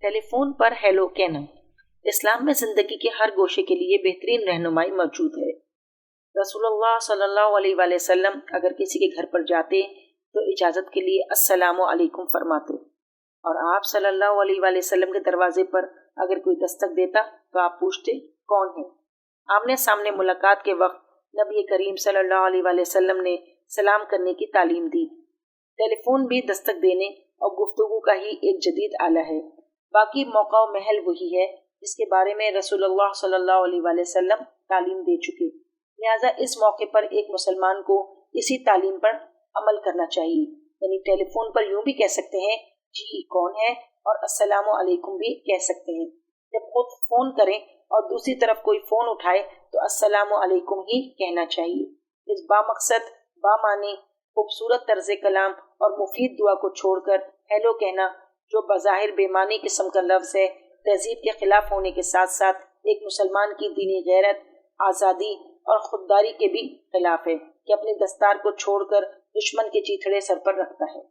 ٹیلی phone پر hello کہنا۔ اسلام میں زندگی کے ہر گوشے کے لیے بہترین رہنمائی موجود ہے۔ رسول اللہ صلی اللہ علیہ وآلہ وسلم اگر کسی کے گھر پر جاتے تو اجازت کے لیے السلام علیکم فرماتے، اور آپ صلی اللہ علیہ وآلہ وسلم کے دروازے پر اگر کوئی دستک دیتا تو آپ پوچھتے کون ہے۔ آمنے سامنے ملاقات کے وقت نبی کریم صلی اللہ علیہ وآلہ وسلم نے سلام کرنے کی تعلیم دی۔ ٹیلی فون بھی دستک دینے اور گفتگو کا ہی ایک جدید آلہ ہے۔ باقی موقع و محل وہی ہے جس کے بارے میں رسول اللہ صلی اللہ علیہ وآلہ وسلم تعلیم دے چکے، لہٰذا اس موقع پر ایک مسلمان کو اسی تعلیم پر عمل کرنا چاہیے۔ یعنی ٹیلی فون پر یوں بھی کہہ سکتے ہیں جی کون ہے، اور السلام علیکم بھی کہہ سکتے ہیں۔ جب خود فون کریں اور دوسری طرف کوئی فون اٹھائے تو السلام علیکم ہی کہنا چاہیے۔ اس بامقصد، بامعنی، خوبصورت طرز کلام اور مفید دعا کو چھوڑ کر ہیلو کہنا، جو بظاہر بے معنی قسم کا لفظ ہے، تہذیب کے خلاف ہونے کے ساتھ ساتھ ایک مسلمان کی دینی غیرت، آزادی اور خودداری کے بھی خلاف ہے کہ اپنی دستار کو چھوڑ کر دشمن کے چیتھڑے سر پر رکھتا ہے۔